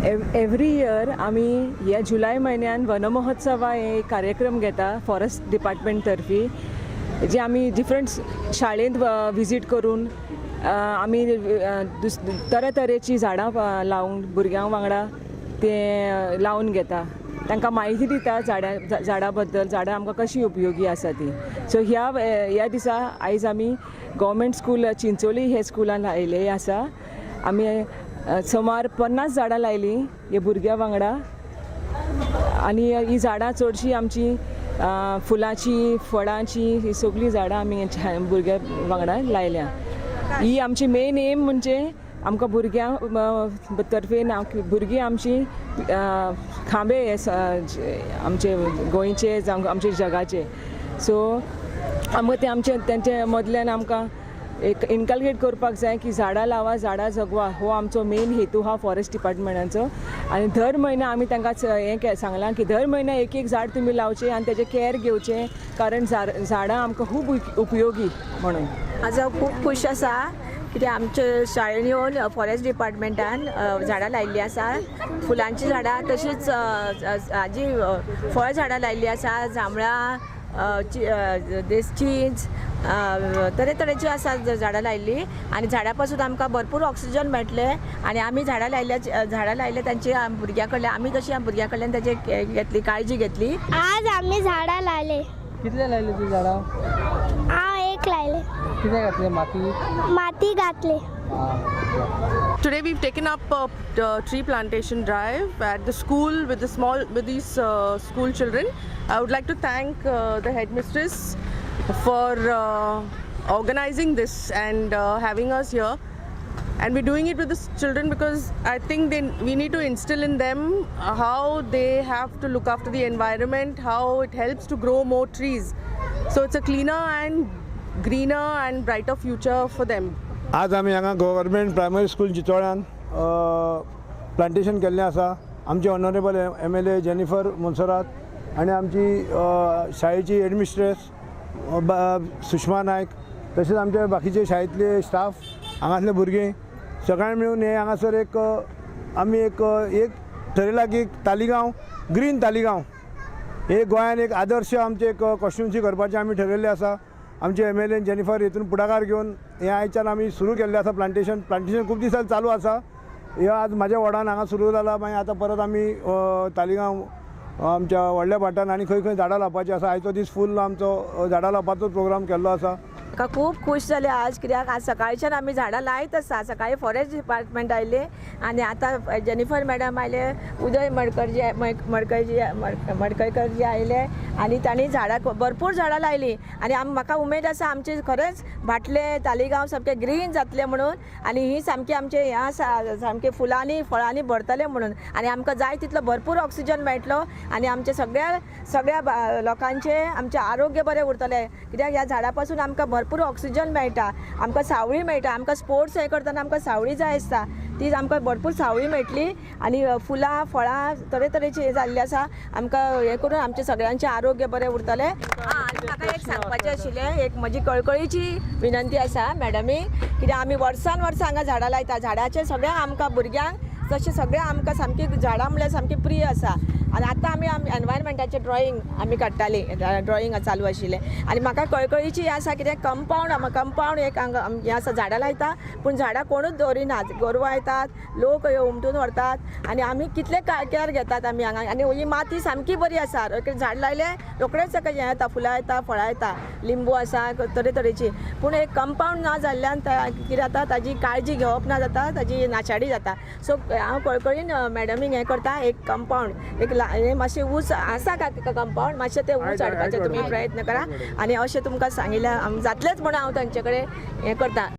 Every year आम्ही या जुलै महिन्यात वनमहोत्सव हे कार्यक्रम घेता फॉरेस्ट डिपार्टमेंट तर्फी, जे आम्ही डिफरंट शाळेंत विजीट करून आम्ही तरेतरेची झाडां लावून भुरग्यां वांगडा ते लावून घेता, तांकां म्हायती दिता झाडां बद्दल, झाडां आमकां कशी उपयोगी आसा ती. सो ह्या दिसा आयज आमी गव्हर्मेंट स्कूल चिंचोली हे स्कुलान आयले आसा. आमी सुमार 50 झाडां लायली हे भुरग्यां वांगडा, आनी ही झाडां चडशी आमची फुलांची, फळांची, ही सगळीं झाडां आमी भुरग्यां वांगडा लायल्या. ही आमची मेन एम म्हणजे आमकां भुरग्यां तर्फेन भुरगीं आमची खांबे आमचे गोंयचे जावं आमचे जगाचे. सो आमकां तेंचे मदल्यान आमकां एक इनकल्केट करपाक जाय की झाडां लावा, झाडां जगवा, हो आमचो मेन हेतू हा फॉरेस्ट डिपार्टमेंटाचो. आनी दर म्हयन्या आमी तांकां हें सांगलां की दर म्हयन्या एक झाड तुमी लावचें आनी तेजें कॅर घेवचें, कारण झाडां आमकां खूब उपयोगी म्हणून. आज हांव खूब खूश आसा कित्याक आमच्या शाळेन येवन फॉरेस्ट डिपार्टमेंटान झाडां लायिल्लीं आसा. फुलांची झाडां तशीच हाजी फळ झाडां लायिल्लीं आसा, जांबळां, चिंच, तरेतरेची आसा झाडां लायिल्लीं. आनी झाडां पासून आमकां भरपूर ऑक्सिजन मेळटलें. आनी आमी झाडां लायले तांची भुरग्यां कडल्यान, आमी तशी भुरग्यां कडल्यान ताची घेतली, काळजी घेतली. आज आम्ही झाडां लायले. कितले लायले तू झाडां? हांव एक लायले. कितें घातले? माती घातली. Today we've taken up a tree plantation drive at the school with these school children. I would like to thank the headmistress for organizing this and having us here. And we're doing it with the children because I think we need to instill in them how they have to look after the environment, how it helps to grow more trees. So it's a cleaner and greener and brighter future for them. आज आमी हांगा government primary school चितोळ्यान plantation केल्लें आसा. आमचे honourable MLA Jennifer Monserrate आनी आमची शाळेची headmistress Sushma नायक, तशेंच आमचे बाकीचे शाळेंतले स्टाफ, हांगासले भुरगीं सगळ्यांनी मेळून हे हांगासर आमी एक ठरयलां की तालिगांव ग्रीन तालिगांव हे गोंयान एक आदर्श आमचे एक कॉन्स्टिट्युएन्सी करपाचें आमी ठरयल्लें आसा. आमचे MLA जेनिफर हेतून पुढाकार घेवन हे आयच्यान आमी सुरू केल्लें आसा. प्लांटेशन खूब दिसां चालू आसा. हे आज म्हाज्या वॉर्डान हांगा सुरू जाला. मागीर आतां परत आमी तालिगांव आमच्या व्हडल्या भाटान आनी खंय झाडां लावपाचीं आसा. आयचो दीस फूल आमचो झाडां लावपाचो प्रोग्राम केल्लो आसा. म्हाका खूब खूश जालें आज, कित्याक आज सकाळच्यान आमी झाडां लायत आसा. सकाळी फॉरेस्ट डिपार्टमेंट आयले आनी आतां जेनिफर मॅडम आयले, उदय मडकयकर जी आयले आनी तांणी भरपूर झाडां लायलीं. आनी म्हाका उमेद आसा आमचे खरेंच भाटले तालिगांव सामकें ग्रीन जातलें म्हणून, आनी ही सामकी आमचे हें आसा सामकें फुलांनी फळांनी भरतलें म्हणून. आनी आमकां जाय तितलो भरपूर ऑक्सिजन मेळटलो आनी आमचे सगळ्या लोकांचें आमचें आरोग्य बरें उरतलें. कित्याक ह्या झाडां पासून आमकां भरपूर ऑक्सिजन मेळटा, आमकां सावळी मेळटा. आमकां स्पोर्ट्स हें करतना आमकां सावळी जाय आसता, ती आमकां भरपूर सावळी मेळटली. आनी फुलां फळां तरेतरेची हें जाल्ली आसा. आमकां हें करून आमचें सगळ्यांचें आरोग्य बरें उरतलें. आनी म्हाका एक सांगपाचें आशिल्लें, एक म्हजी कळकळीची विनंती आसा मॅडमी, कित्याक आमी वर्सान वर्स हांगा झाडां लायता. झाडांचे सगळ्यांक आमकां भुरग्यांक तशें सगळ्यांक आमकां सामकी झाडां म्हणल्यार सामकी प्रिय आसा. आनी आतां आमी एनवायरमेंटाचें ड्रॉइंग आमी काडटालीं, ड्रॉइंग चालू आशिल्लें. आनी म्हाका कळकळीची आसा कित्याक कंपावंड एक हें आसा, झाडां लायता पूण झाडां कोणूच दवरिनात. गोरवां येतात, लोक उमटून व्हरतात आनी आमी कितले कॅर घेतात आमी हांगा. आनी ही माती सामकी बरी आसा. झाड लायलें रोखडेंच ताका हें येता, फुलां येता, फळां येता, लिंबू आसा तरेतरेची. पूण एक कंपावंड ना जाल्ल्यान कितें जाता, ताजी काळजी घेवप ना जाता, ताजी नाशाडी जाता. सो हांव कळकळीन मॅडमीक हें करता, एक कंपावंड एक हे मातशें ऊस आसा का कंपावंड, मातशें तें ऊस हाडपाचें तुमी प्रयत्न करा. आनी अशें तुमकां सांगिल्लें जातलेंच म्हणून हांव तांचे कडेन हें करता.